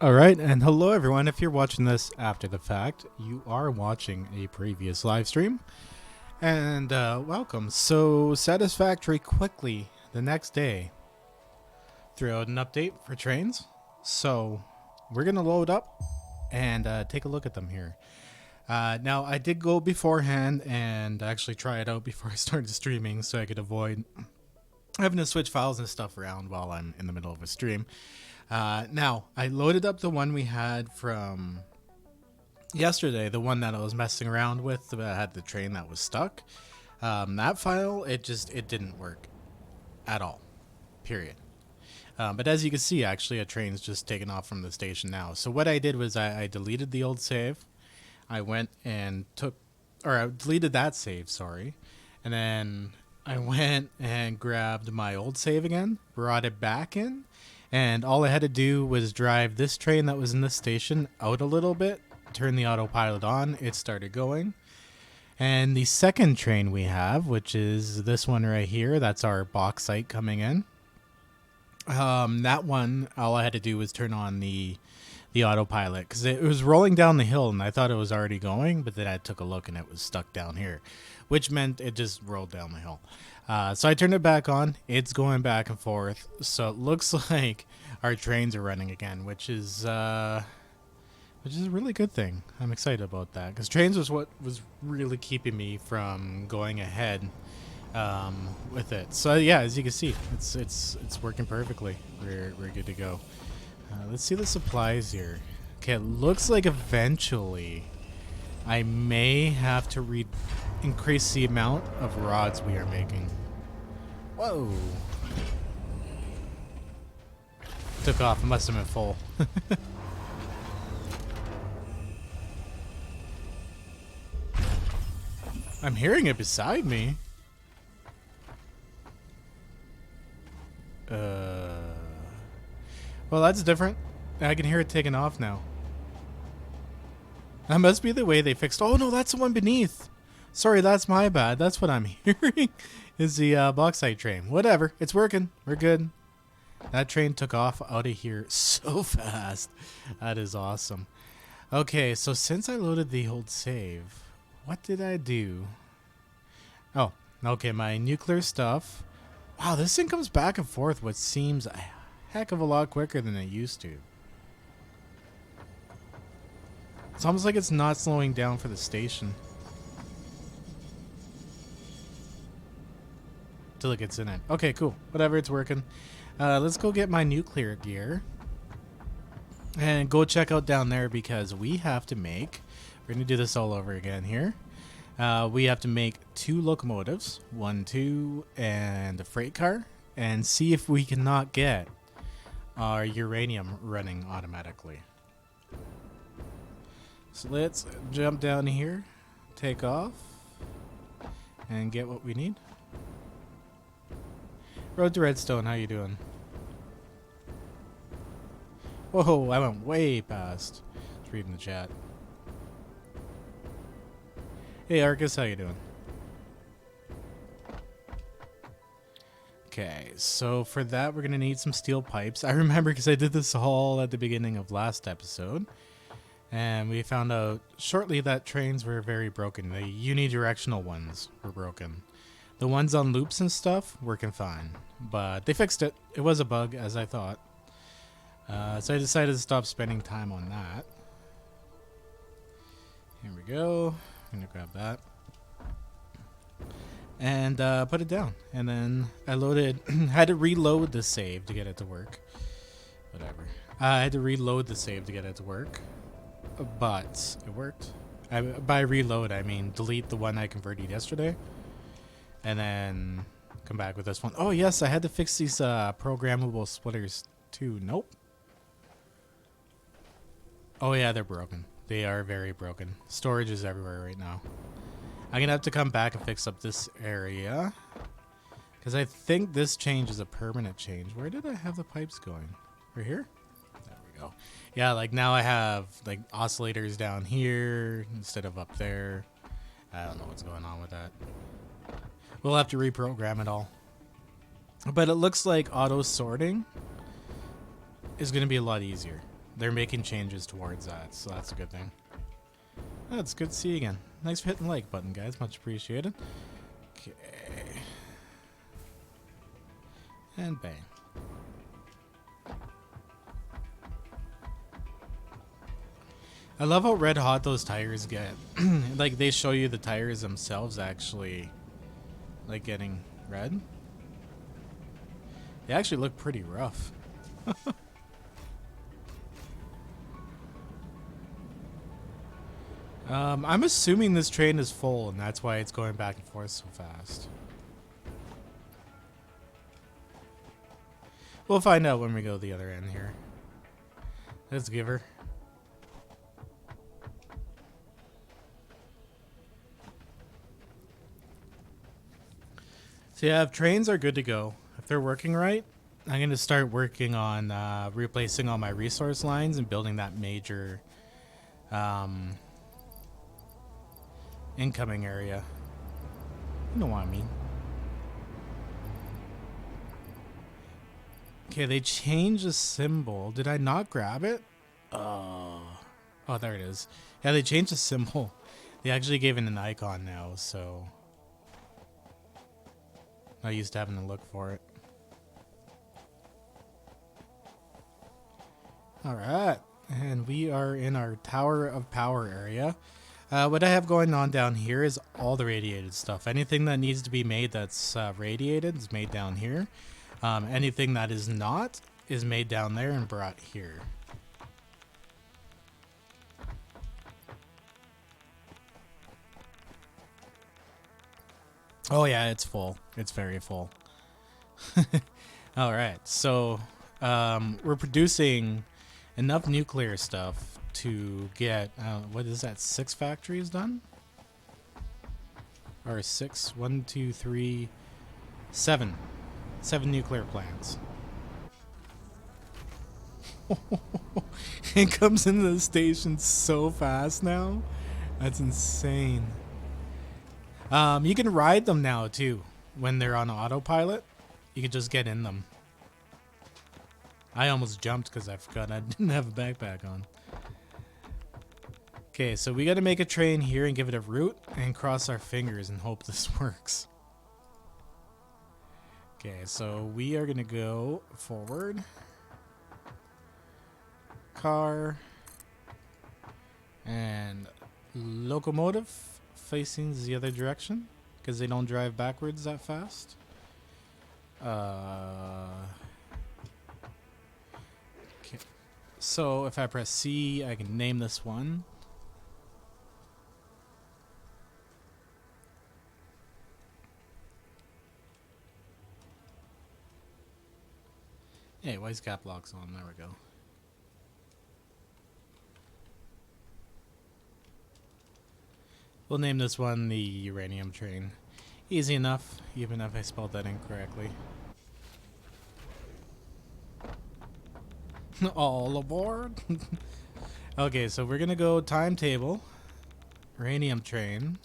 All right, and hello everyone. If you're watching this after the fact, you are watching a previous live stream. And welcome. So, Satisfactory quickly the next day threw out an update for trains. So, we're going to load up and take a look at them here. Now, I did go beforehand and actually try it out before I started streaming so I could avoid having to switch files and stuff around while I'm in the middle of a stream. Now, I loaded up the one we had from yesterday, the one that I was messing around with that had the train that was stuck. That file, it didn't work at all, period. But as you can see, actually, a train's just taken off from the station now. So what I did was I deleted the old save. I went and I deleted that save, sorry. And then I went and grabbed my old save again, brought it back in. And all I had to do was drive this train that was in the station out a little bit, turn the autopilot on, it started going. And the second train we have, which is this one right here, that's our bauxite coming in. That one, all I had to do was turn on the autopilot because it was rolling down the hill and I thought it was already going, but then I took a look and it was stuck down here, which meant it just rolled down the hill. So I turned it back on. It's going back and forth. So it looks like our trains are running again, which is a really good thing. I'm excited about that because trains was what was really keeping me from going ahead with it. So yeah, as you can see, it's working perfectly. We're good to go. Let's see the supplies here. Okay, it looks like eventually I may have to increase the amount of rods we are making. Whoa. Took off. It must have been full. I'm hearing it beside me. Well, that's different. I can hear it taking off now. That must be the way they fixed. Oh no, that's the one beneath. Sorry, that's my bad. That's what I'm hearing is the bauxite train. Whatever, it's working. We're good. That train took off out of here so fast. That is awesome. Okay, so since I loaded the old save, what did I do? Oh, okay, my nuclear stuff. Wow, this thing comes back and forth, what seems a heck of a lot quicker than it used to. It's almost like it's not slowing down for the station. Till it gets in it. Okay, cool. Whatever, it's working. Let's go get my nuclear gear. And go check out down there because we have to make... We're going to do this all over again here. We have to make 2 locomotives. 1, 2, and a freight car. And see if we cannot get our uranium running automatically. So let's jump down here, take off, and get what we need. Road to Redstone, how you doing? Whoa, I went way past. Just reading the chat. Hey Arcus, how you doing? Okay, so for that we're gonna need some steel pipes. I remember because I did this all at the beginning of last episode. And we found out shortly that trains were very broken. The unidirectional ones were broken. The ones on loops and stuff, working fine. But they fixed it. It was a bug, as I thought. So I decided to stop spending time on that. Here we go. I'm going to grab that. And put it down. And then I loaded... had to reload the save to get it to work. Whatever. I had to reload the save to get it to work. But it worked. By reload, I mean delete the one I converted yesterday. And then come back with this one. Oh, yes, I had to fix these programmable splitters too. Nope. Oh, yeah, they're broken. They are very broken. Storage is everywhere right now. I'm going to have to come back and fix up this area. Because I think this change is a permanent change. Where did I have the pipes going? Right here? There we go. Yeah, like now I have like oscillators down here instead of up there. I don't know what's going on with that. We'll have to reprogram it all. But it looks like auto sorting is going to be a lot easier. they're making changes towards that, so that's a good thing. Oh, it's good to see you again. Thanks for hitting the like button, guys. Much appreciated. Okay. And bang. I love how red hot those tires get. Like, they show you the tires themselves actually, like, getting red. They actually look pretty rough. I'm assuming this train is full, and that's why it's going back and forth so fast. We'll find out when we go to the other end here. Let's give her. So yeah, if trains are good to go, if they're working right, I'm going to start working on replacing all my resource lines and building that major incoming area. You know what I mean. Okay, they changed the symbol. Did I not grab it? Oh, there it is. Yeah, they changed the symbol. They actually gave it an icon now, so not used to having to look for it. Alright, and we are in our Tower of Power area. What I have going on down here is all the radiated stuff. Anything that needs to be made that's radiated is made down here. Anything that is not is made down there and brought here. Oh yeah, it's full. It's very full. Alright, so we're producing enough nuclear stuff to get, what is that, 6 factories done? Or 6, 1, 2, 3, 7. 7 nuclear plants. It comes into the station so fast now. That's insane. You can ride them now too. When they're on autopilot, you can just get in them. I almost jumped because I forgot I didn't have a backpack on. Okay, so we got to make a train here and give it a route and cross our fingers and hope this works. Okay, so we are going to go forward. Car. And locomotive facing the other direction because they don't drive backwards that fast. Okay. So if I press C, I can name this one. Hey, why is cap locks on? There we go. We'll name this one the uranium train. Easy enough, even if I spelled that incorrectly. All aboard! Okay, so we're gonna go timetable, uranium train,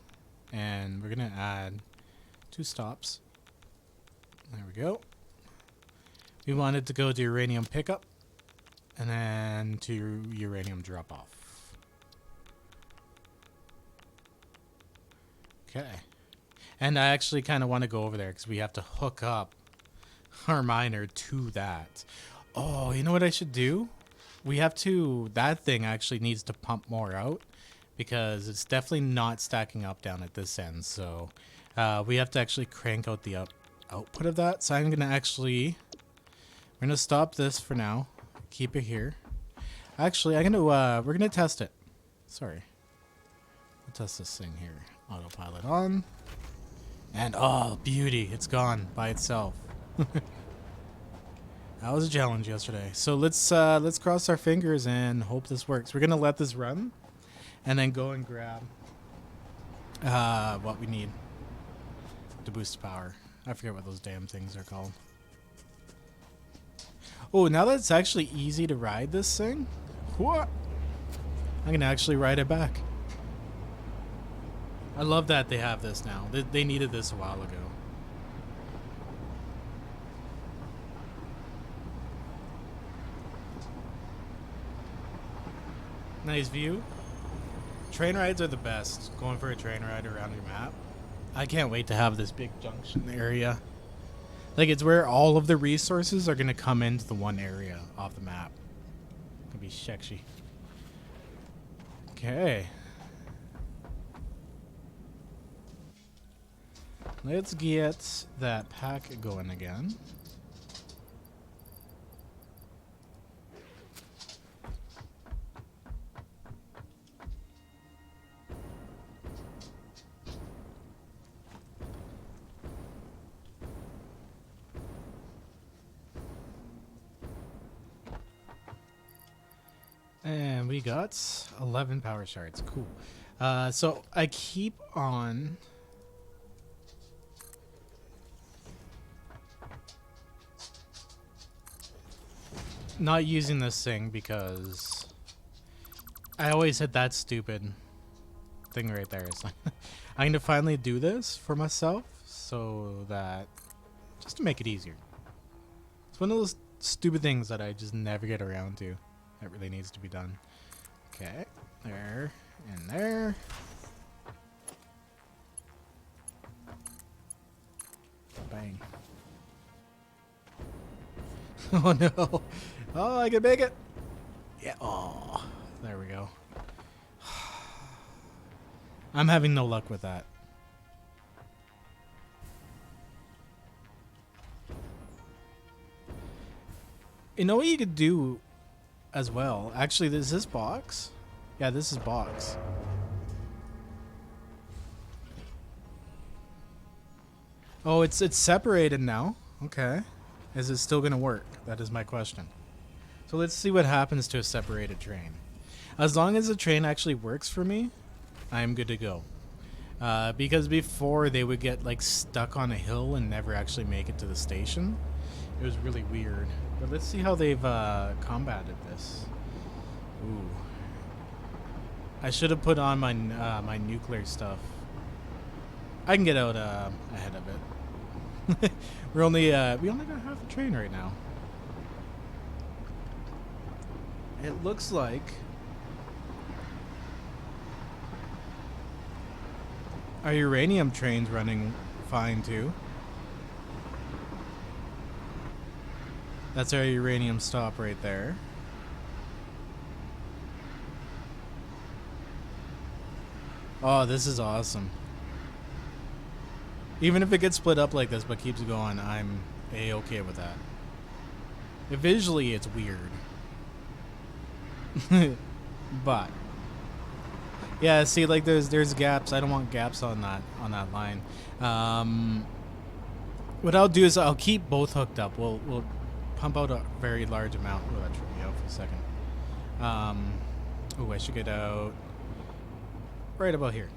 and we're gonna add 2 stops. There we go. We wanted to go to uranium pickup, and then to uranium drop off. Okay. And I actually kind of want to go over there because we have to hook up our miner to that. Oh, you know what I should do? We have to... That thing actually needs to pump more out because it's definitely not stacking up down at this end. So we have to actually crank out the output of that. So I'm going to actually... We're going to stop this for now. Keep it here. Actually, I'm going to... we're going to test it. Sorry. We'll test this thing here. Autopilot on. And oh, beauty. It's gone by itself. That was a challenge yesterday. So let's cross our fingers and hope this works. We're going to let this run and then go and grab what we need to boost power. I forget what those damn things are called. Oh, now that it's actually easy to ride this thing, what? I'm going to actually ride it back. I love that they have this now. They needed this a while ago. Nice view. Train rides are the best. Going for a train ride around your map. I can't wait to have this big junction area. Like, it's where all of the resources are going to come into the one area of the map. It's going to be sexy. Okay. Let's get that pack going again. And we got 11 power shards. Cool. So I keep on... not using this thing because I always hit that stupid thing right there. It's like I'm going to finally do this for myself so that... just to make it easier. It's one of those stupid things that I just never get around to. That really needs to be done. Okay, there and there. Bang. Oh no. Oh, I can make it. Yeah. Oh, there we go. I'm having no luck with that. You know what you could do as well? Actually, is this box? Yeah, this is box. Oh, it's separated now. Okay. Is it still gonna work? That is my question. So let's see what happens to a separated train. As long as the train actually works for me, I'm good to go. Because before they would get like stuck on a hill and never actually make it to the station. It was really weird. But let's see how they've combated this. Ooh. I should have put on my my nuclear stuff. I can get out ahead of it. we only got half the train right now. It looks like our uranium train's running fine too. That's our uranium stop right there. Oh, this is awesome. Even if it gets split up like this but keeps going, I'm A-okay with that. Visually, it's weird. But yeah, see, like there's gaps. I don't want gaps on that line. What I'll do is I'll keep both hooked up. We'll pump out a very large amount. Oh, that tripped me out for a second. Oh, I should get out right about here.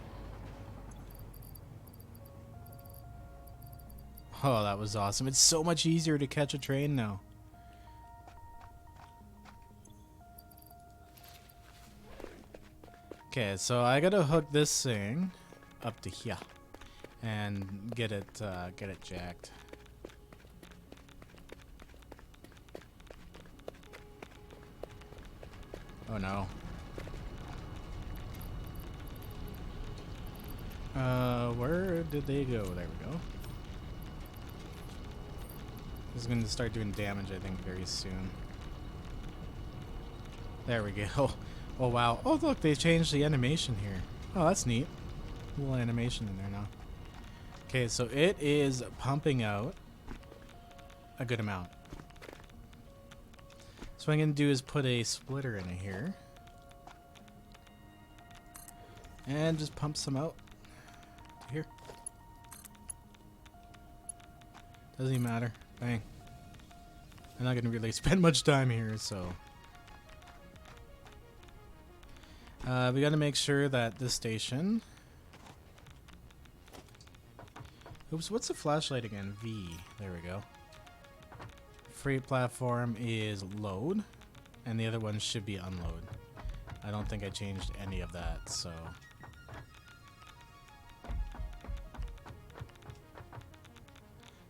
Oh, that was awesome. It's so much easier to catch a train now. Okay, so I gotta hook this thing up to here and get it jacked. Oh no. Where did they go? There we go. This is going to start doing damage, I think, very soon. There we go. Oh, wow. Oh, look, they changed the animation here. Oh, that's neat. A little animation in there now. Okay, so it is pumping out a good amount. So what I'm going to do is put a splitter in here. And just pump some out. To here. Doesn't even matter. Bang. I'm not going to really spend much time here, so... we got to make sure that this station... Oops, what's the flashlight again? V. There we go. Freight platform is load, and the other one should be unload. I don't think I changed any of that, so...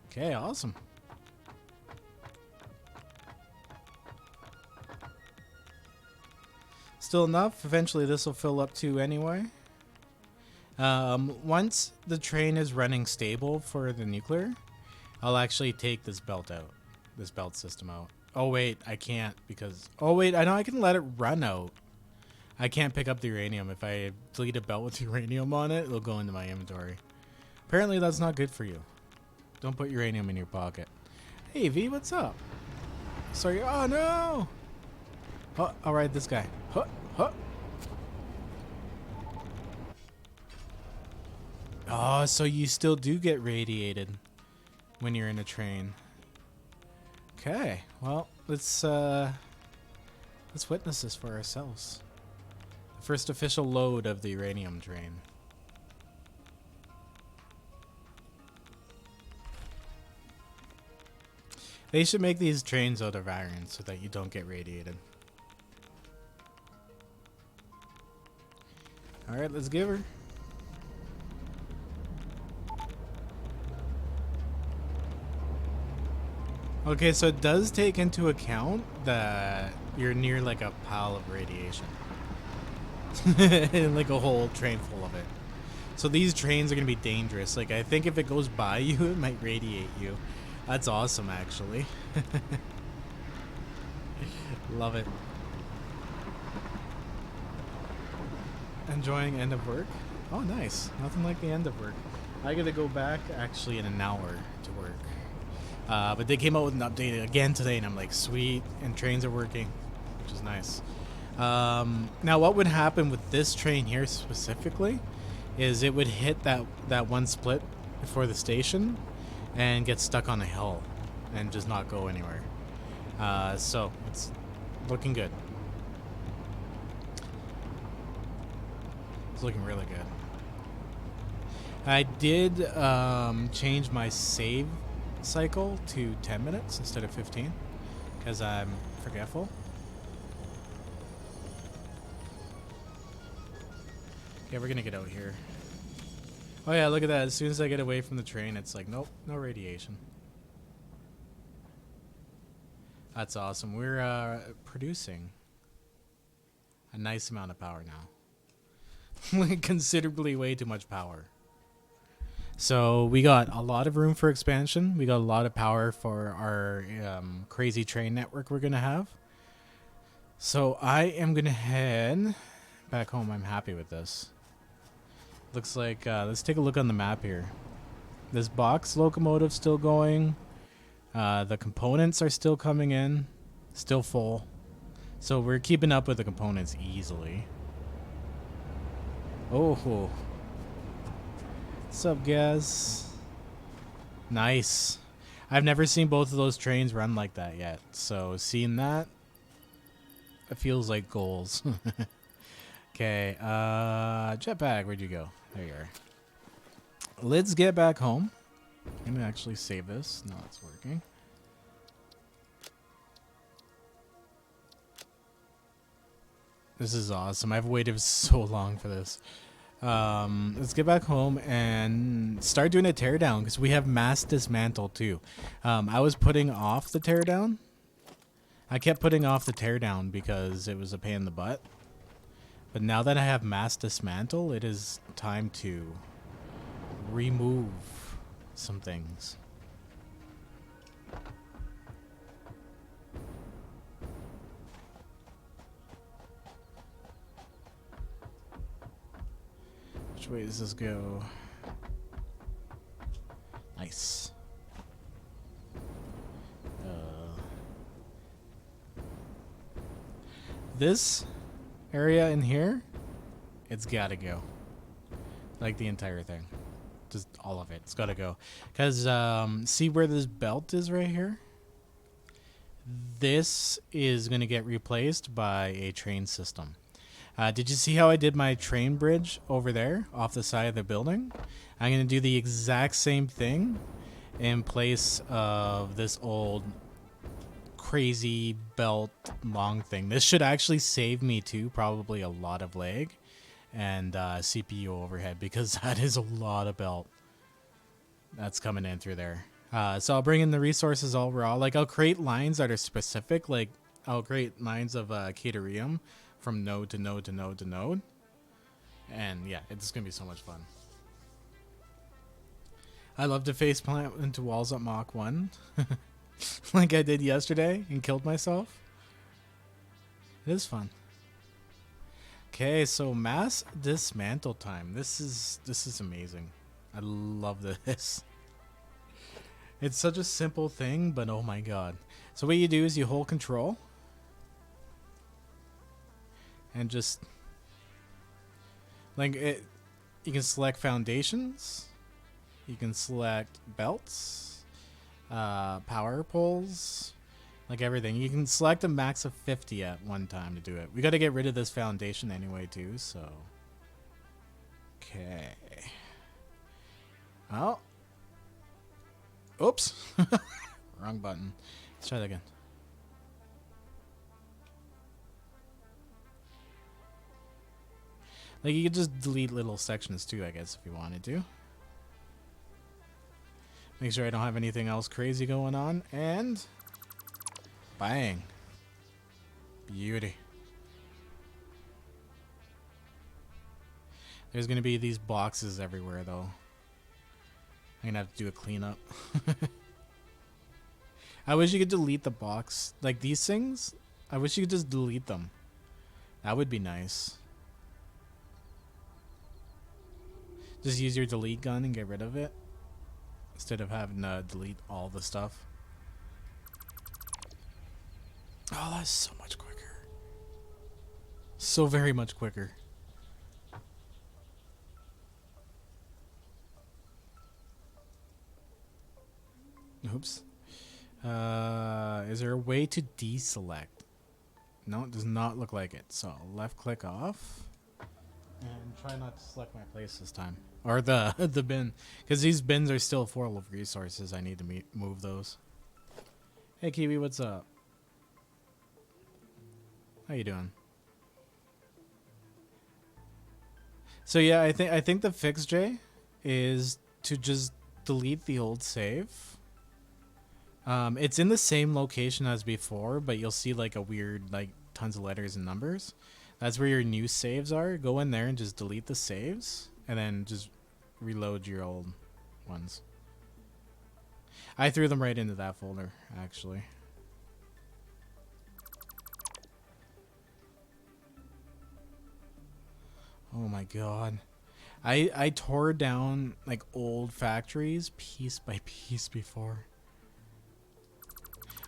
Okay, awesome. Still enough. Eventually this will fill up too anyway. Once the train is running stable for the nuclear, I'll actually take this belt out. This belt system out. Oh wait, I can't because... Oh wait, I know I can let it run out. I can't pick up the uranium. If I delete a belt with uranium on it, it'll go into my inventory. Apparently that's not good for you. Don't put uranium in your pocket. Hey V, what's up? Sorry, oh no! Oh, I'll ride this guy. Huh, huh. Oh, so you still do get radiated when you're in a train. Okay, well, let's witness this for ourselves. The first official load of the uranium train. They should make these trains out of iron so that you don't get radiated. Alright, let's give her. Okay, so it does take into account that you're near like a pile of radiation. Like a whole train full of it. So these trains are going to be dangerous. Like I think if it goes by you, it might radiate you. That's awesome, actually. Love it. Enjoying end of work? Oh, nice. Nothing like the end of work. I gotta go back actually in an hour to work. But they came out with an update again today, and I'm like, sweet. And trains are working, which is nice. Now, what would happen with this train here specifically is it would hit that one split before the station and get stuck on a hill and just not go anywhere. So it's looking good. It's looking really good. I did change my save cycle to 10 minutes instead of 15 because I'm forgetful. Okay, we're gonna get out here. Oh yeah, look at that. As soon as I get away from the train, it's like, nope, no radiation. That's awesome. We're producing a nice amount of power now. Considerably way too much power. So we got a lot of room for expansion. We got a lot of power for our crazy train network we're going to have. So I am going to head back home. I'm happy with this. Looks like, let's take a look on the map here. This box locomotive's still going. The components are still coming in. Still full. So we're keeping up with the components easily. Oh. What's up, guys? Nice. I've never seen both of those trains run like that yet. So seeing that, it feels like goals. Okay, jetpack, where'd you go? There you are. Let's get back home. I'm gonna actually save this. No, it's working. This is awesome. I've waited so long for this. Let's get back home and start doing a teardown because we have mass dismantle too. I was putting off the teardown. I kept putting off the teardown because it was a pain in the butt. But now that I have mass dismantle, it is time to remove some things. Which way does this go? Nice. This area in here, it's gotta go. Like the entire thing. Just all of it. It's gotta go. Because, see where this belt is right here? This is gonna get replaced by a train system. Did you see how I did my train bridge over there off the side of the building? I'm going to do the exact same thing in place of this old crazy belt long thing. This should actually save me too probably a lot of lag and CPU overhead because that is a lot of belt that's coming in through there. So I'll bring in the resources all raw. Like I'll create lines that are specific. Like I'll create lines of caterium from node to node to node to node. And yeah, it's gonna be so much fun. I love to faceplant into walls at Mach 1. Like I did yesterday and killed myself. It is fun. Okay, so mass dismantle time. This is amazing. I love this. It's such a simple thing, but oh my god. So what you do is you hold control and just like it, you can select foundations, you can select belts, power poles, like everything. You can select a max of 50 at one time to do it. We got to get rid of this foundation anyway too, so okay. Oh, oops. Wrong button. Let's try that again. Like you could just delete little sections too, I guess, if you wanted to. Make sure I don't have anything else crazy going on, and bang. Beauty. There's gonna be these boxes everywhere though. I'm gonna have to do a cleanup. I wish you could delete the box. Like these things, I wish you could just delete them. That would be nice. Just use your delete gun and get rid of it, instead of having to delete all the stuff. Oh, that's so much quicker. So very much quicker. Oops. Is there a way to deselect? No, it does not look like it. So left click off. And try not to select my place this time. Or the bin. Because these bins are still full of resources. I need to move those. Hey Kiwi, what's up? How you doing? So yeah, I think the fix, Jay, is to just delete the old save. It's in the same location as before, but you'll see like a weird, like tons of letters and numbers. That's where your new saves are. Go in there and just delete the saves, and then just reload your old ones. I threw them right into that folder, actually. Oh my god. I tore down like old factories piece by piece before.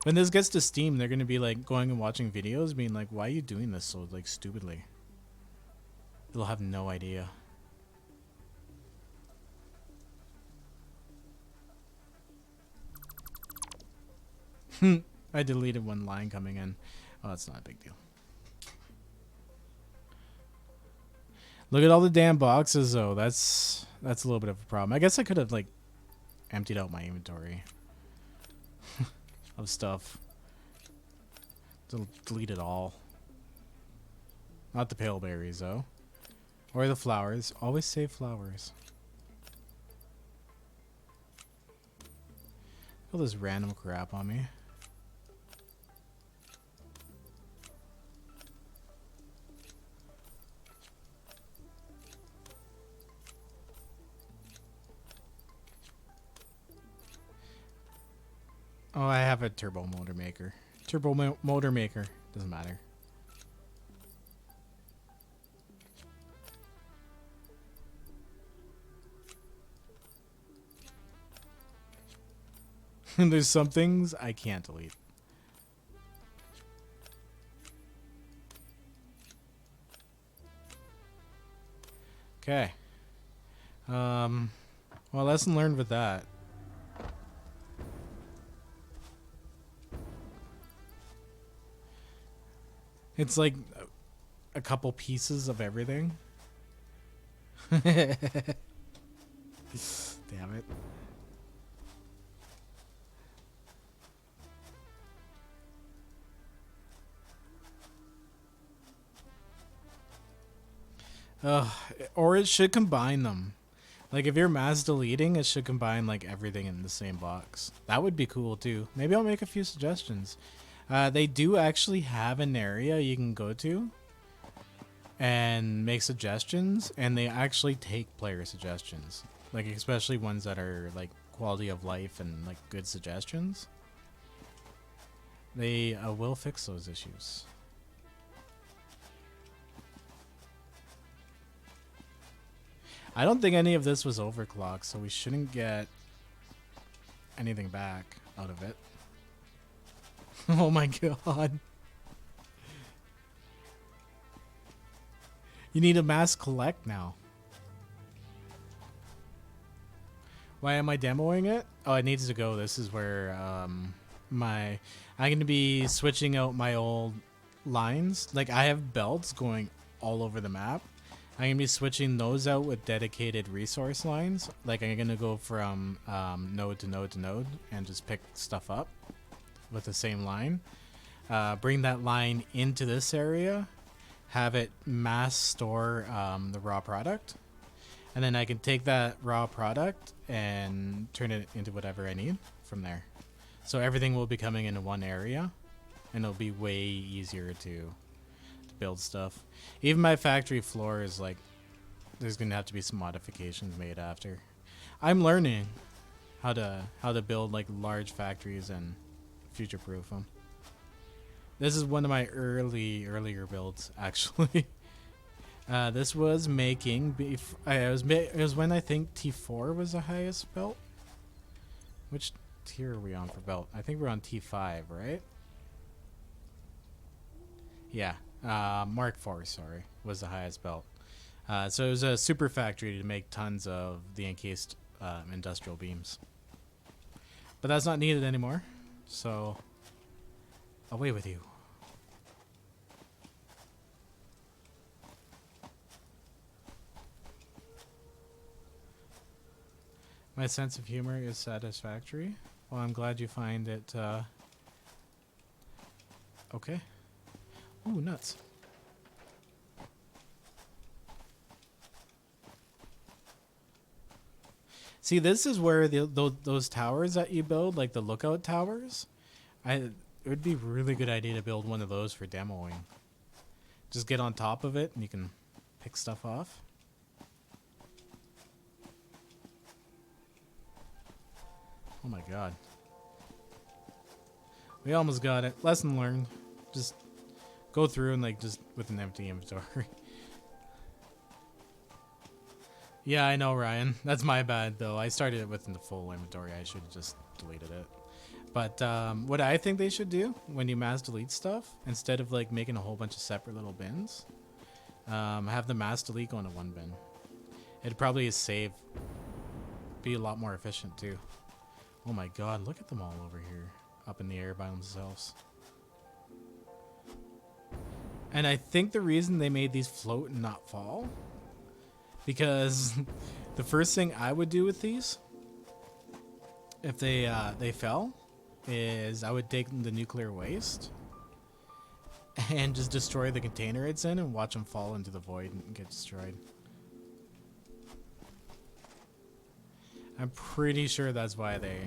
When this gets to Steam, they're going to be like going and watching videos being like, why are you doing this so like stupidly? They'll have no idea. I deleted one line coming in. Oh, that's not a big deal. Look at all the damn boxes though. That's a little bit of a problem. I guess I could have like emptied out my inventory of stuff. Delete it all. Not the pale berries though. Or the flowers. Always save flowers. All this random crap on me. Oh, I have a turbo motor maker. Turbo motor maker. Doesn't matter. And there's some things I can't delete. Okay. Well, lesson learned with that. It's like a couple pieces of everything. Damn it. Or it should combine them. Like if you're mass deleting, it should combine like everything in the same box. That would be cool too. Maybe I'll make a few suggestions. They do actually have an area you can go to and make suggestions, and they actually take player suggestions, like especially ones that are like quality of life and like good suggestions. They will fix those issues. I don't think any of this was overclocked, so we shouldn't get anything back out of it. Oh my god. You need a mass collect now. Why am I demoing it? Oh, it needs to go. This is where I'm going to be switching out my old lines. Like, I have belts going all over the map. I'm going to be switching those out with dedicated resource lines. Like, I'm going to go from node to node to node and just pick stuff up with the same line. Bring that line into this area. Have it mass store the raw product. And then I can take that raw product and turn it into whatever I need from there. So everything will be coming into one area. And it'll be way easier to build stuff. Even my factory floor is like, there's gonna have to be some modifications made after. I'm learning how to build like large factories and future-proof them. This is one of my earlier builds actually. This was making it was when I think T4 was the highest belt. Which tier are we on for belt? I think we're on T5, right? Yeah. Mark IV, sorry, was the highest belt. So it was a super factory to make tons of the encased industrial beams. But that's not needed anymore. So, away with you. My sense of humor is satisfactory. Well, I'm glad you find it okay. Ooh, nuts. See, this is where those towers that you build, like the lookout towers, it would be a really good idea to build one of those for demoing. Just get on top of it and you can pick stuff off. Oh my god. We almost got it. Lesson learned. Just go through and like just with an empty inventory. Yeah, I know, Ryan. That's my bad though. I started it with the full inventory. I should have just deleted it. But what I think they should do when you mass delete stuff, instead of like making a whole bunch of separate little bins, have the mass delete go into one bin. It'd probably be a lot more efficient too. Oh my god, look at them all over here, up in the air by themselves. And I think the reason they made these float and not fall, because the first thing I would do with these, if they fell, is I would take the nuclear waste and just destroy the container it's in and watch them fall into the void and get destroyed. I'm pretty sure that's why they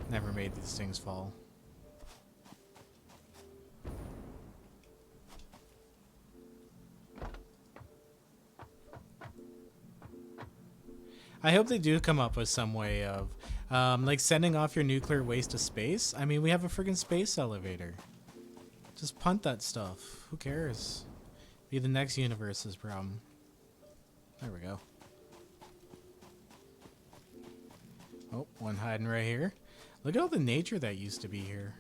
never made these things fall. I hope they do come up with some way of like sending off your nuclear waste to space. I mean, we have a friggin' space elevator. Just punt that stuff. Who cares? Be the next universe's problem. There we go. Oh, one hiding right here. Look at all the nature that used to be here.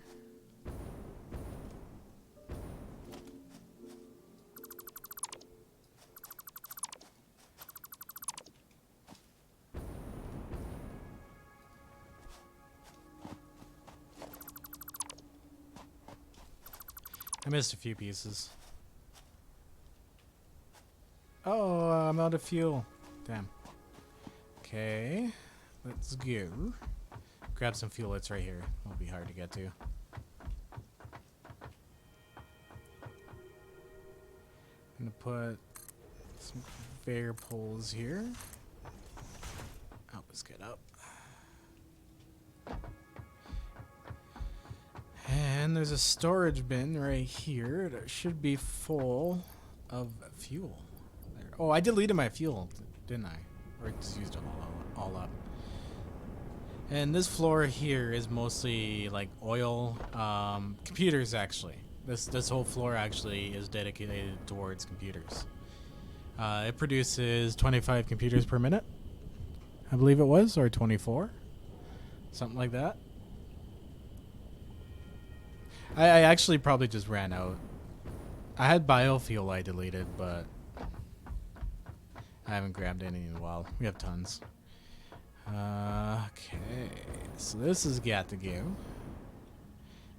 I missed a few pieces. Oh, I'm out of fuel. Damn. Okay. Let's go. Grab some fuel. It's right here. Won't be hard to get to. I'm gonna put some conveyor poles here. Help us get up. And there's a storage bin right here that should be full of fuel. There. Oh, I deleted my fuel, didn't I? Or just used it all up. And this floor here is mostly like oil, computers actually. This whole floor actually is dedicated towards computers. It produces 25 computers per minute, I believe it was, or 24, something like that. I actually probably just ran out. I had biofuel I deleted, but I haven't grabbed any in a while. We have tons. Okay, so this has got to go.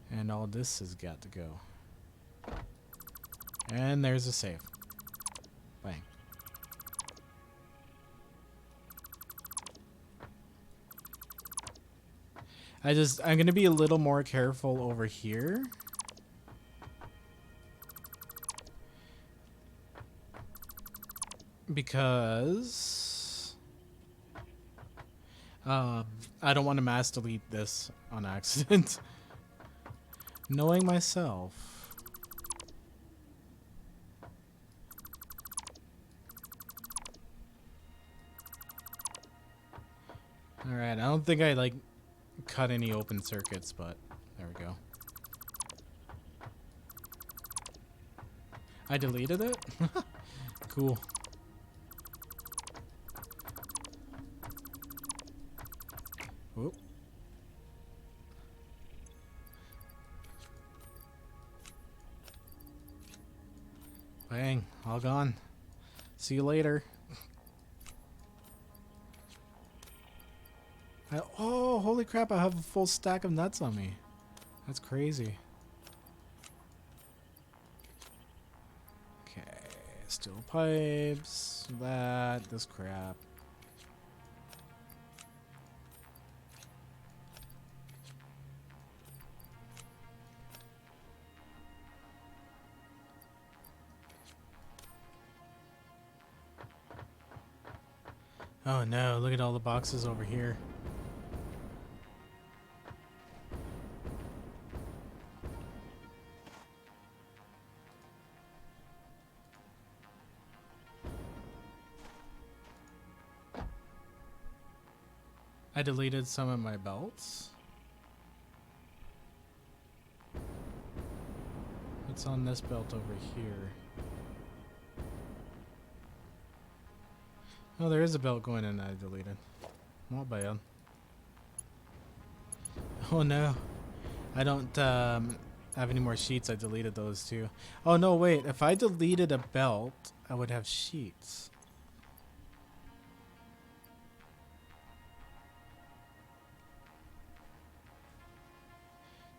And all this has got to go. And there's a save. Bang. I'm going to be a little more careful over here. Because I don't want to mass delete this on accident. Knowing myself. Alright, I don't think I like cut any open circuits, but there we go. I deleted it? Cool. Whoop. Bang, all gone. See you later. Oh, holy crap, I have a full stack of nuts on me. That's crazy. Okay, steel pipes, this crap. Oh no, look at all the boxes over here. I deleted some of my belts. What's on this belt over here? Oh, there is a belt going in that I deleted. Not bad. Oh no. I don't have any more sheets. I deleted those too. Oh no, wait. If I deleted a belt, I would have sheets.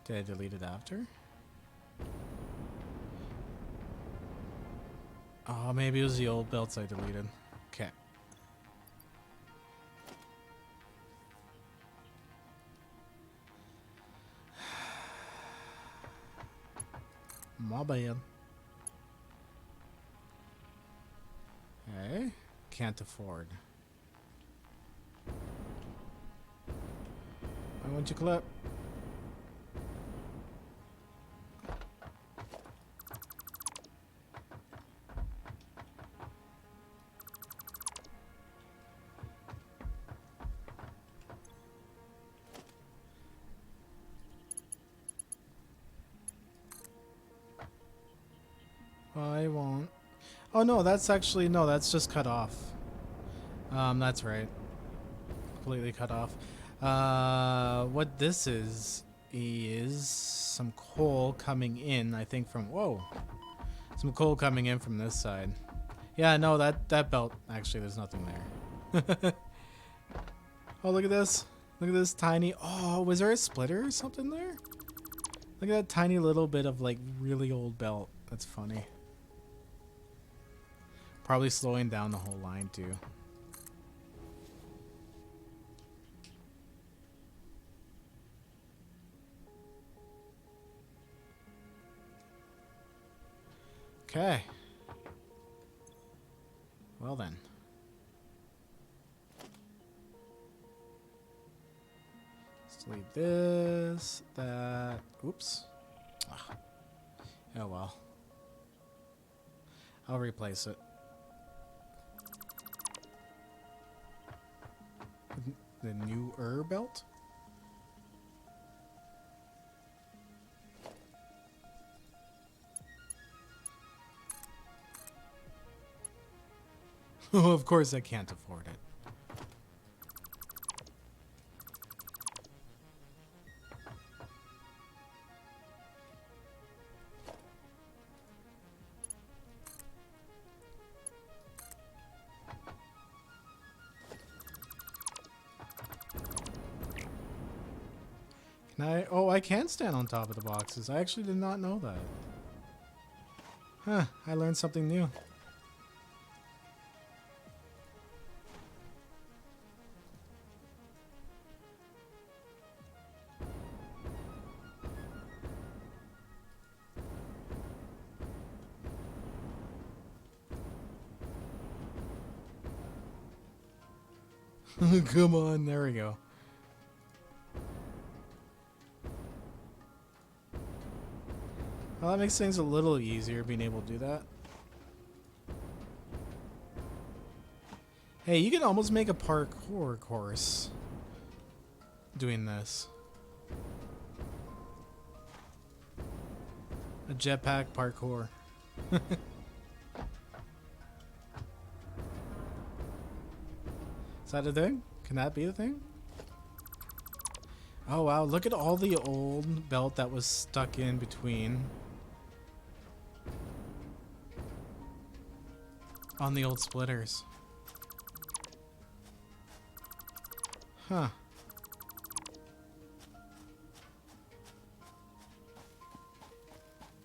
Did I delete it after? Oh, maybe it was the old belts I deleted. Okay. My bad. Okay. Can't afford. I want you clip. I won't. Oh no, that's actually, no, that's just cut off. That's right. Completely cut off. What this is some coal coming in, I think from, whoa. Some coal coming in from this side. Yeah, no, that belt, actually, there's nothing there. Oh, look at this. Look at this tiny, oh, was there a splitter or something there? Look at that tiny little bit of, like, really old belt. That's funny. Probably slowing down the whole line, too. Okay. Well then. Let's delete this, that. Oops. Oh well. I'll replace it. The newer belt? Oh, of course I can't afford it. Oh, I can stand on top of the boxes. I actually did not know that. Huh, I learned something new. Come on, there we go. Well, that makes things a little easier being able to do that. Hey, you can almost make a parkour course doing this. A jetpack parkour. Is that a thing? Can that be a thing? Oh wow, look at all the old belt that was stuck in between. On the old splitters. Huh.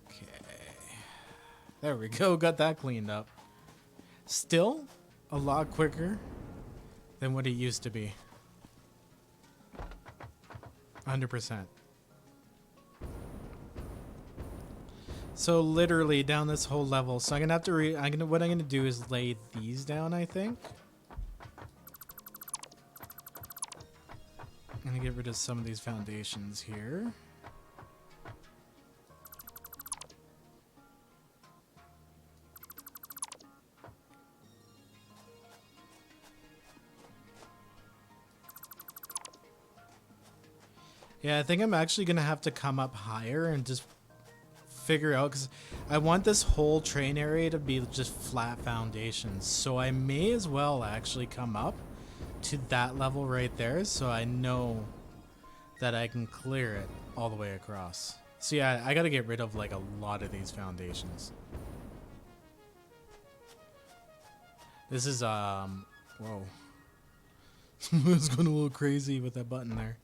Okay. There we go, got that cleaned up. Still a lot quicker than what it used to be. 100%. So literally down this whole level. So I'm gonna have to what I'm gonna do is lay these down, I think. I'm gonna get rid of some of these foundations here. Yeah, I think I'm actually gonna have to come up higher and just figure out, because I want this whole train area to be just flat foundations, so I may as well actually come up to that level right there so I know that I can clear it all the way across. So yeah, I gotta get rid of like a lot of these foundations. This is whoa. It's going a little crazy with that button there.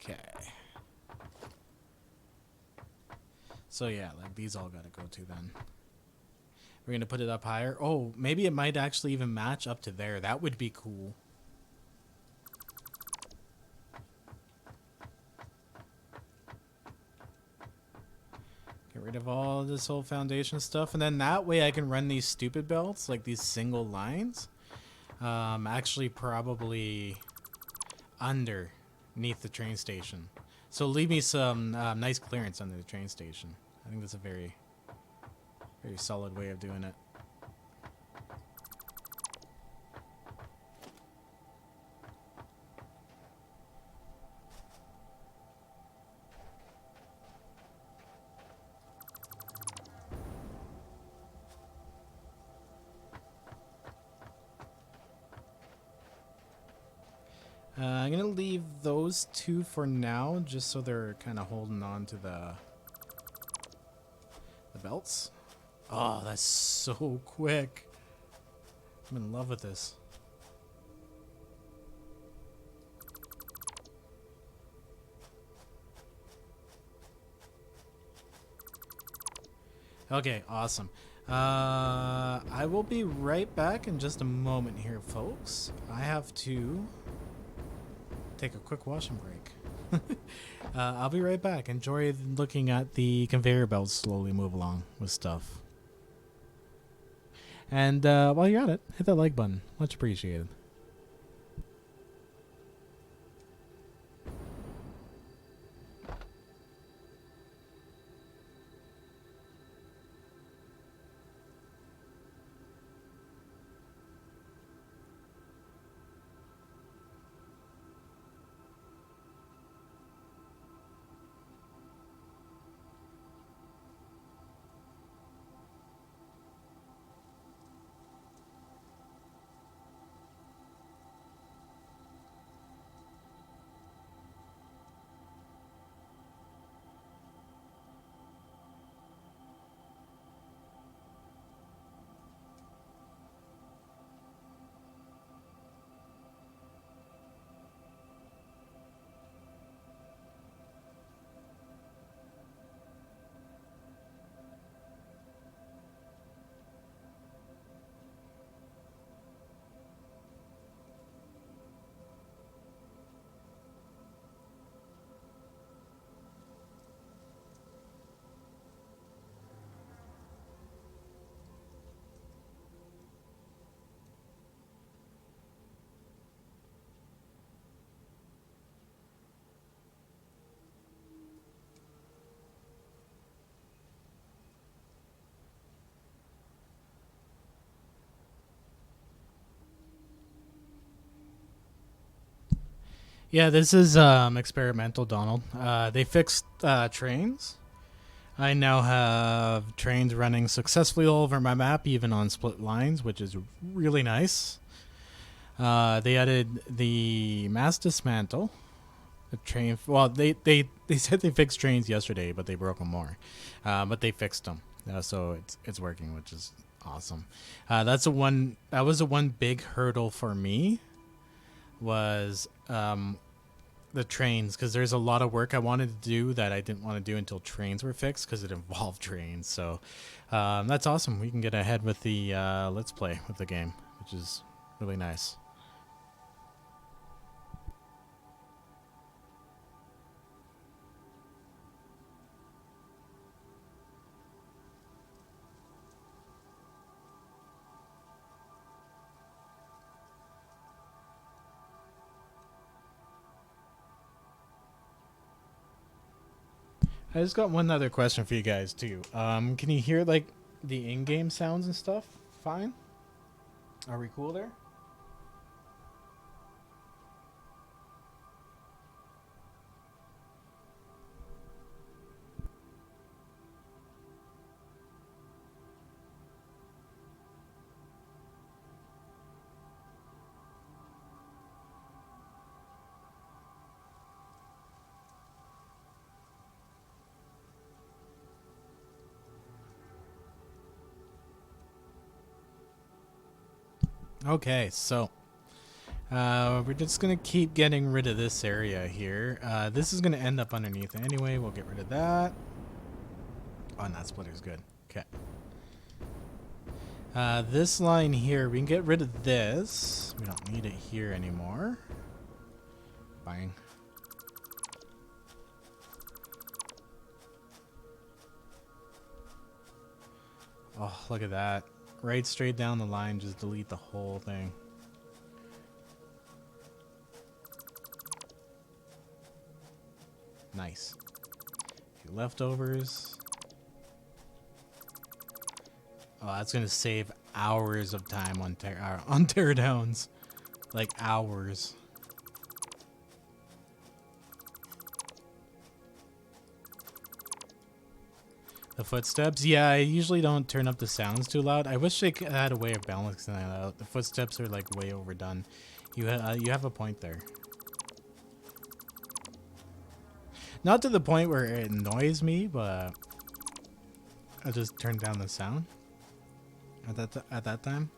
Okay. So yeah, like these all gotta go to then. We're gonna put it up higher. Oh, maybe it might actually even match up to there. That would be cool. Get rid of all this whole foundation stuff, and then that way I can run these stupid belts, like these single lines. Actually probably underneath the train station. So leave me some nice clearance under the train station. I think that's a very solid way of doing it. I'm gonna leave those two for now, just so they're kind of holding on to the belts. Oh, that's so quick. I'm in love with this. Okay, awesome. I will be right back in just a moment here, folks. I have to take a quick washing break. I'll be right back. Enjoy looking at the conveyor belts slowly move along with stuff. And while you're at it, hit that like button. Much appreciated. Yeah, this is experimental, Donald. They fixed trains. I now have trains running successfully all over my map, even on split lines, which is really nice. They added the mass dismantle. The train. Well, they said they fixed trains yesterday, but they broke them more. But they fixed them, so it's working, which is awesome. That's a one. That was a one big hurdle for me. Was the trains, because there's a lot of work I wanted to do that I didn't want to do until trains were fixed, because it involved trains. So that's awesome. We can get ahead with the let's play with the game, which is really nice. I just got one other question for you guys too. Can you hear like the in-game sounds and stuff? Fine. Are we cool there? Okay, so we're just gonna keep getting rid of this area here. This is gonna end up underneath anyway. We'll get rid of that. Oh, and that splitter's good. Okay. This line here, we can get rid of this. We don't need it here anymore. Bang. Oh, look at that. Right straight down the line, just delete the whole thing. Nice. Leftovers. Oh, that's gonna save hours of time on teardowns. Like hours. The footsteps? Yeah, I usually don't turn up the sounds too loud. I wish they had a way of balancing that out. The footsteps are like way overdone. You have a point there. Not to the point where it annoys me, but I'll just turn down the sound at that time.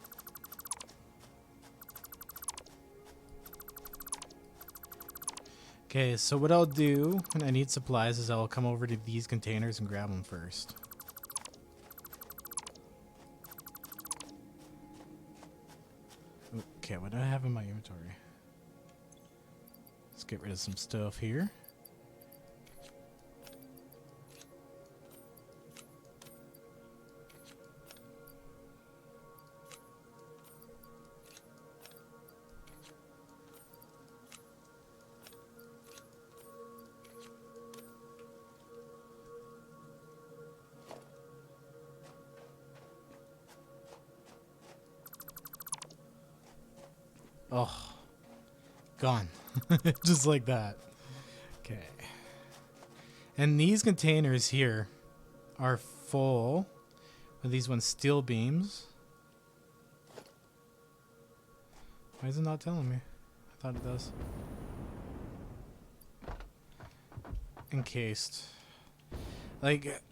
Okay, so what I'll do when I need supplies is I'll come over to these containers and grab them first. Okay, what do I have in my inventory? Let's get rid of some stuff here. Oh, gone. Just like that. Okay. And these containers here are full of these ones steel beams. Why is it not telling me? I thought it does. Encased. Like,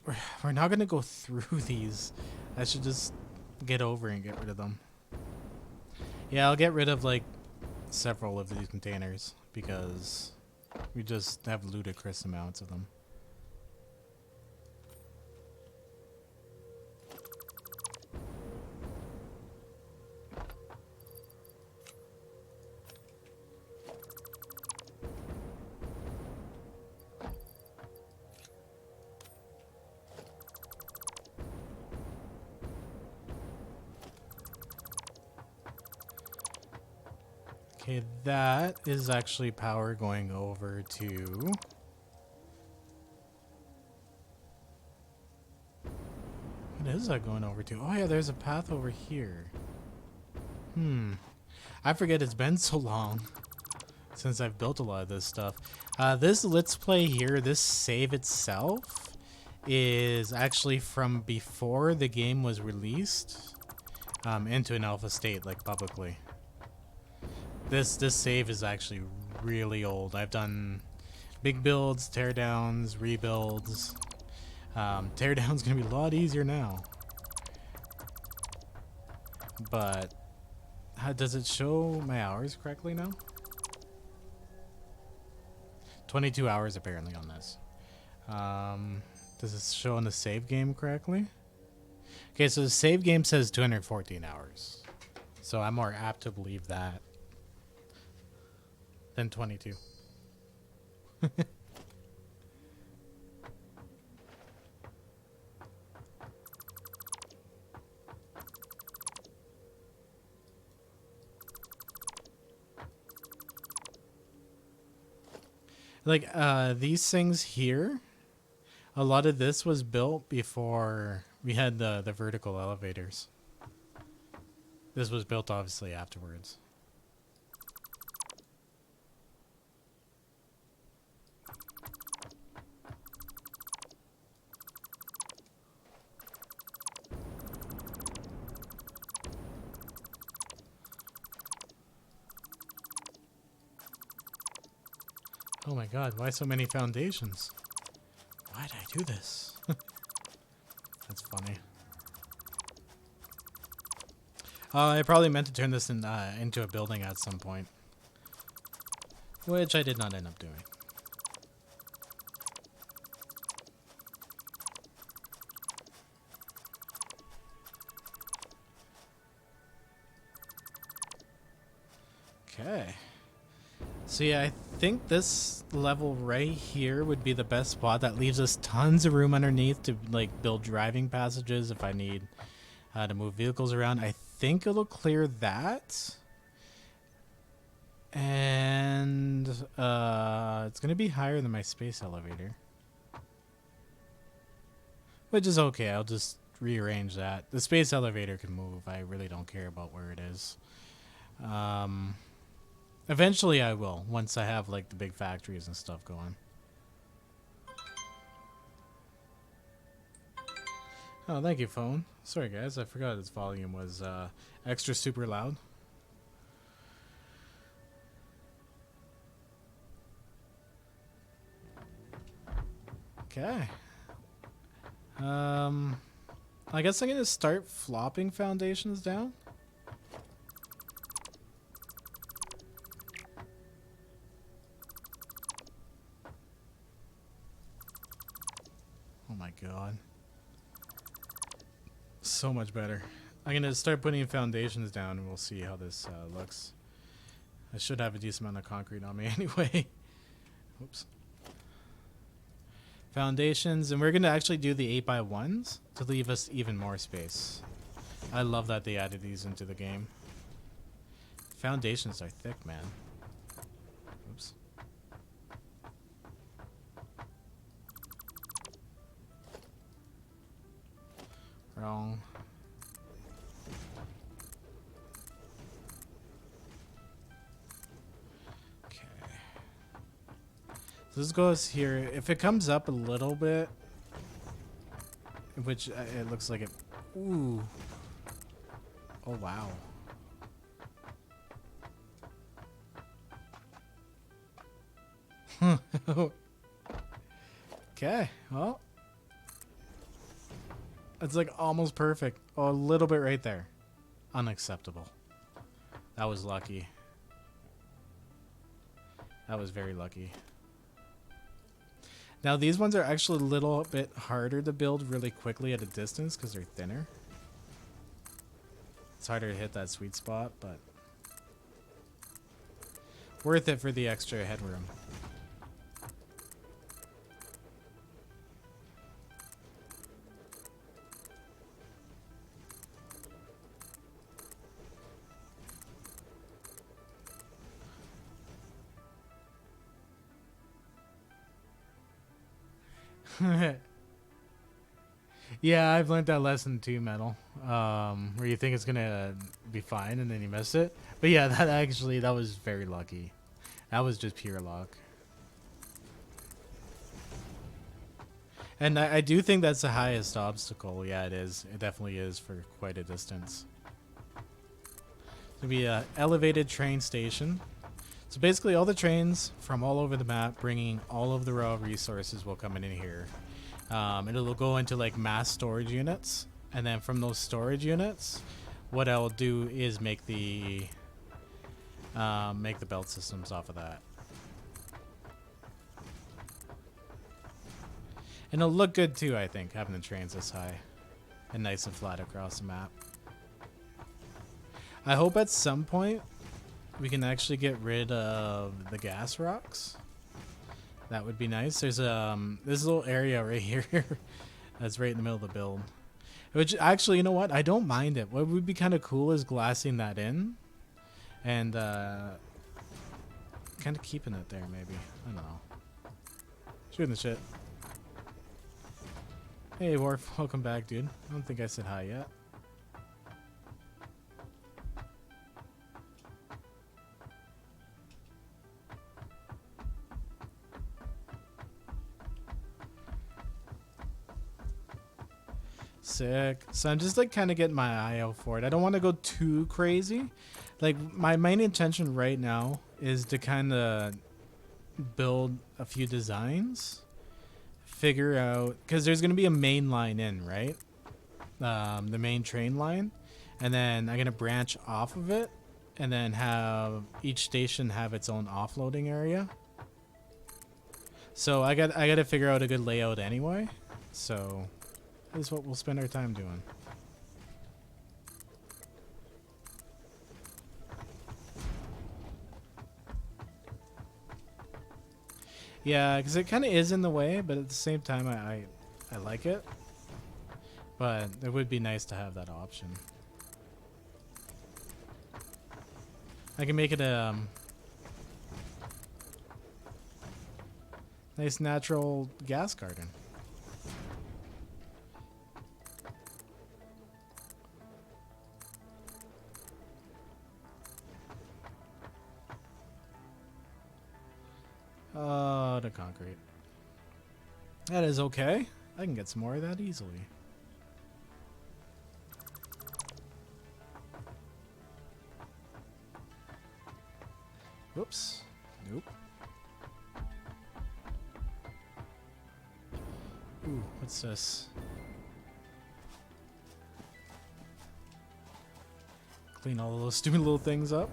we're not going to go through these. I should just get over and get rid of them. Yeah, I'll get rid of like several of these containers because we just have ludicrous amounts of them. Okay, that is actually power going over to... What is that going over to? Oh yeah, there's a path over here. I forget it's been so long. since I've built a lot of this stuff. This Let's Play here, this save itself, is actually from before the game was released into an alpha state, like publicly. This save is actually really old. I've done big builds, teardowns, rebuilds. Teardown's gonna be a lot easier now. But does it show my hours correctly now? 22 hours apparently on this. Does it show on the save game correctly? Okay, so the save game says 214 hours. So I'm more apt to believe that than 22. Like, these things here, a lot of this was built before we had the vertical elevators. This was built obviously afterwards. Oh my god, why so many foundations? Why did I do this? That's funny. I probably meant to turn this into a building at some point, which I did not end up doing. Okay. So yeah, I think this level right here would be the best spot. That leaves us tons of room underneath to like build driving passages if I need to move vehicles around. I think it'll clear that. And it's going to be higher than my space elevator, which is okay. I'll just rearrange that. The space elevator can move. I really don't care about where it is. Eventually I will, once I have like the big factories and stuff going. Oh, thank you, phone. Sorry guys, I forgot its volume was extra super loud. Okay. I guess I'm gonna start flopping foundations down. Oh my god. So much better. I'm gonna start putting foundations down and we'll see how this looks. I should have a decent amount of concrete on me anyway. Oops. Foundations, and we're gonna actually do the 8x1s to leave us even more space. I love that they added these into the game. Foundations are thick, man. Oops. Wrong. Okay. So this goes here. If it comes up a little bit, which it looks like it. Ooh. Oh wow. Okay. Well. It's like almost perfect. Oh, a little bit right there. Unacceptable. That was lucky. That was very lucky. Now these ones are actually a little bit harder to build really quickly at a distance because they're thinner. It's harder to hit that sweet spot, but worth it for the extra headroom. Yeah, I've learned that lesson too, Metal. Where you think it's gonna be fine and then you miss it. But yeah, that was very lucky. That was just pure luck. And I do think that's the highest obstacle. Yeah, it is. It definitely is for quite a distance. It's going to be an elevated train station. So basically all the trains from all over the map bringing all of the raw resources will come in here. It'll go into like mass storage units. And then from those storage units, what I'll do is make the belt systems off of that. And it'll look good too, I think, having the trains this high and nice and flat across the map. I hope at some point we can actually get rid of the gas rocks. That would be nice. There's this little area right here that's right in the middle of the build. Which actually, you know what? I don't mind it. What would be kind of cool is glassing that in and kind of keeping it there maybe. I don't know. Shooting the shit. Hey, Worf, welcome back, dude. I don't think I said hi yet. Sick. So I'm just like kind of getting my eye out for it. I don't want to go too crazy. Like my main intention right now is to kind of build a few designs. Figure out, because there's going to be a main line in, right? The main train line, and then I'm going to branch off of it and then have each station have its own offloading area. So I got to figure out a good layout anyway, so that is what we'll spend our time doing. Yeah, because it kind of is in the way, but at the same time, I like it. But it would be nice to have that option. I can make it a nice natural gas garden. The concrete. That is okay. I can get some more of that easily. Whoops. Nope. Ooh, what's this? Clean all of those stupid little things up.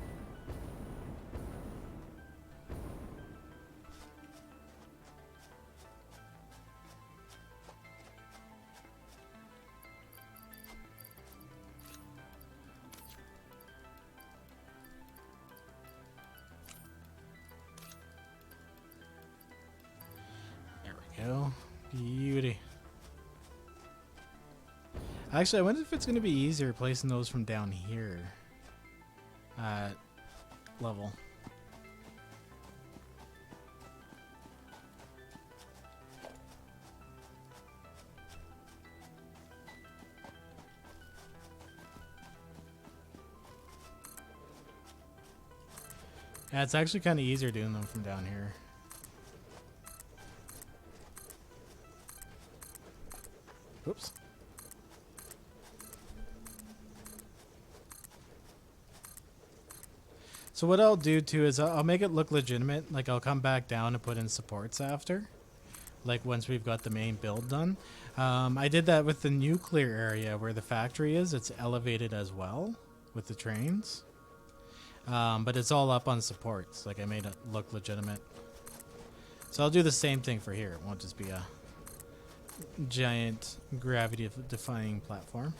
Beauty. Actually, I wonder if it's going to be easier placing those from down here at level. Yeah, it's actually kind of easier doing them from down here. Oops. So what I'll do too is I'll make it look legitimate. Like I'll come back down and put in supports after. Like once we've got the main build done. I did that with the nuclear area where the factory is. It's elevated as well with the trains. But it's all up on supports. Like I made it look legitimate. So I'll do the same thing for here. It won't just be a giant gravity-defying platform.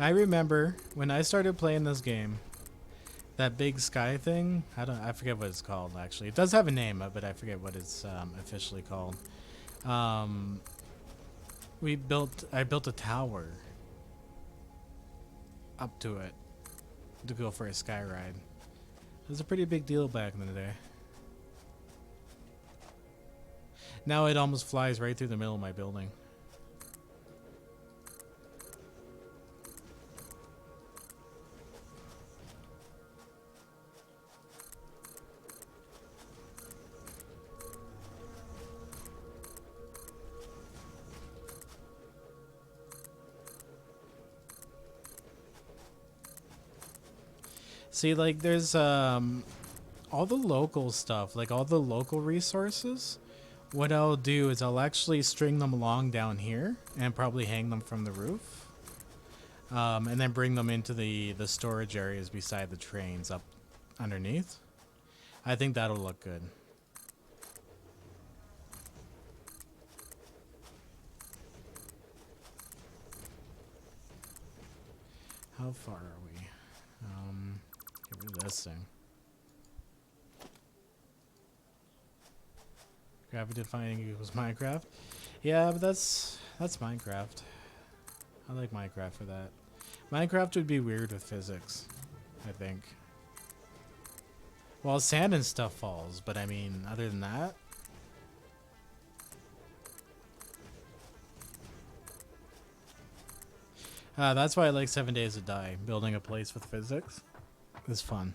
I remember when I started playing this game, that big sky thing. I forget what it's called actually. It does have a name, but I forget what it's officially called. I built a tower up to it to go for a sky ride. It was a pretty big deal back in the day. Now it almost flies right through the middle of my building. See, like, there's all the local stuff, like all the local resources. What I'll do is I'll actually string them along down here and probably hang them from the roof. And then bring them into the storage areas beside the trains up underneath. I think that'll look good. How far are we? Get rid of this thing. Gravity defying equals Minecraft. Yeah, but that's Minecraft. I like Minecraft for that. Minecraft would be weird with physics, I think. Well, sand and stuff falls, but I mean, other than that. That's why I like 7 Days to Die. Building a place with physics is fun.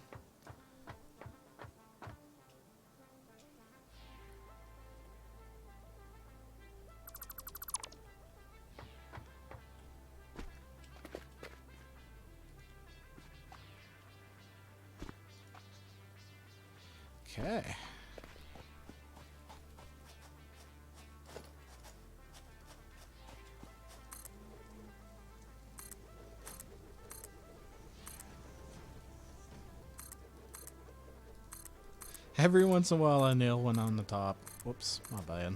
Okay. Every once in a while I nail one on the top. Whoops, my bad.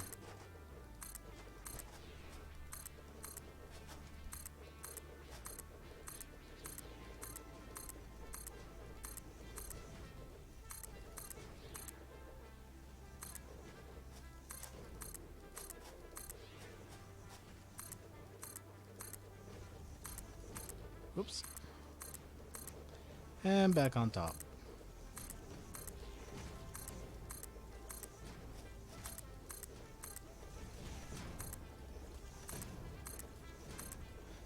Oops. And back on top.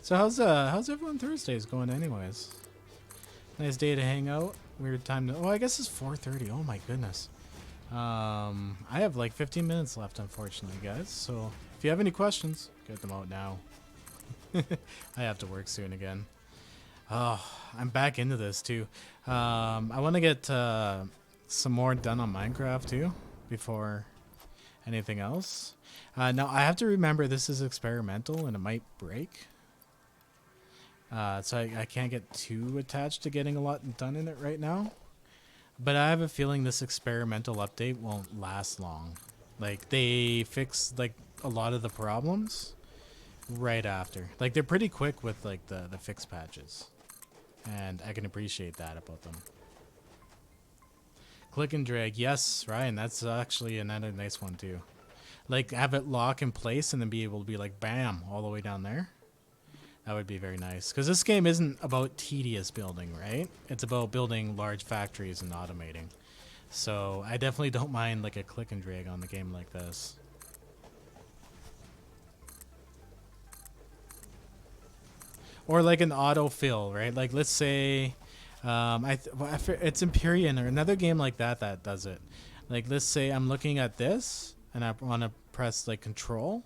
So how's everyone Thursdays going anyways? Nice day to hang out. Weird time to, oh, I guess it's 4:30. Oh my goodness. I have like 15 minutes left, unfortunately, guys. So if you have any questions, get them out now. I have to work soon again. Oh, I'm back into this too. I want to get some more done on Minecraft too before anything else. Now I have to remember this is experimental and it might break. So I can't get too attached to getting a lot done in it right now. But I have a feeling this experimental update won't last long. Like, they fix like a lot of the problems right after. Like, they're pretty quick with like the fix patches. And I can appreciate that about them. Click and drag. Yes, Ryan, that's actually another nice one too. Like, have it lock in place and then be able to be like, bam, all the way down there. That would be very nice. Because this game isn't about tedious building, right? It's about building large factories and automating. So I definitely don't mind like a click and drag on the game like this. Or like an autofill, right? Like, let's say it's Empyrean or another game like that that does it. Like, let's say I'm looking at this and I want to press like control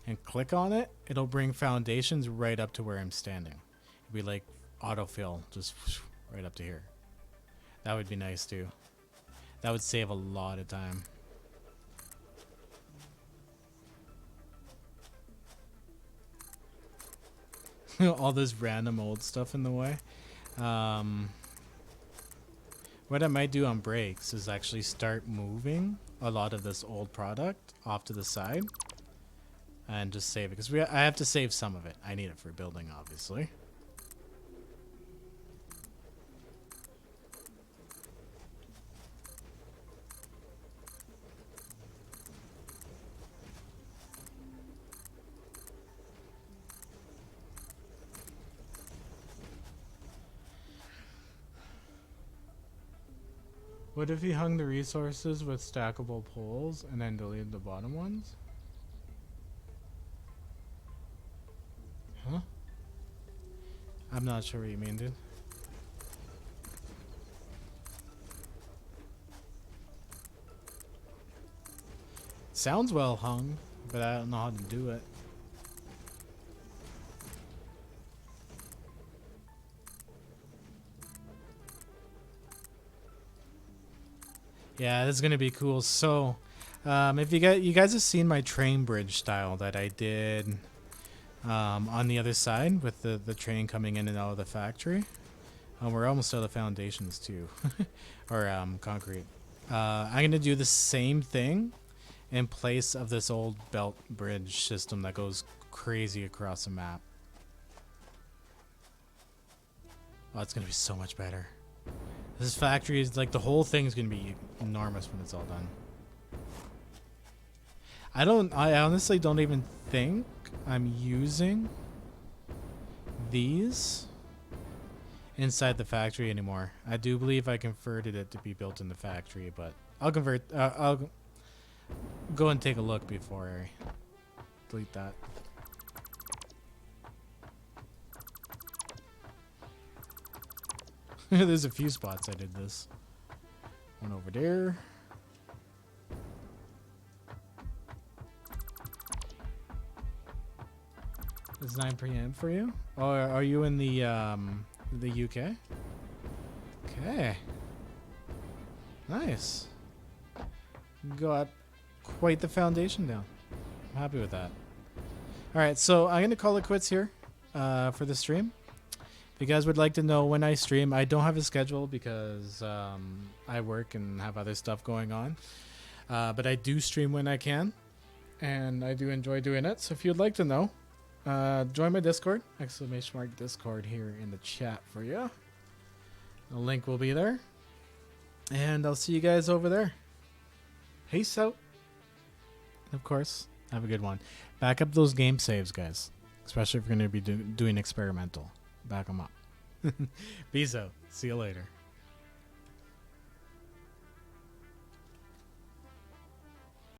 and click on it. It'll bring foundations right up to where I'm standing. It'd be like autofill, just right up to here. That would be nice too. That would save a lot of time. All this random old stuff in the way. What I might do on breaks is actually start moving a lot of this old product off to the side and just save it, because I have to save some of it. I need it for building, obviously. What if he hung the resources with stackable poles and then deleted the bottom ones? Huh? I'm not sure what you mean, dude. Sounds well hung, but I don't know how to do it. Yeah, this is gonna be cool. So, if you guys have seen my train bridge style that I did on the other side with the train coming in and out of the factory, we're almost out of foundations too, or concrete. I'm gonna do the same thing in place of this old belt bridge system that goes crazy across the map. Oh, it's gonna be so much better. This factory is like, the whole thing's gonna be enormous when it's all done. I honestly don't even think I'm using these inside the factory anymore. I do believe I converted it to be built in the factory, but I'll go and take a look before I delete that. There's a few spots I did this. One over there. It's 9 p.m. for you? Oh, are you in the UK? Okay. Nice. You got quite the foundation down. I'm happy with that. Alright, so I'm going to call it quits here for the stream. If you guys would like to know when I stream, I don't have a schedule because I work and have other stuff going on. But I do stream when I can, and I do enjoy doing it. So if you'd like to know, join my Discord, !Discord here in the chat for you. The link will be there. And I'll see you guys over there. Peace out. Of course, have a good one. Back up those game saves, guys. Especially if you're going to be doing experimental. Back them up. Peace out. See you later.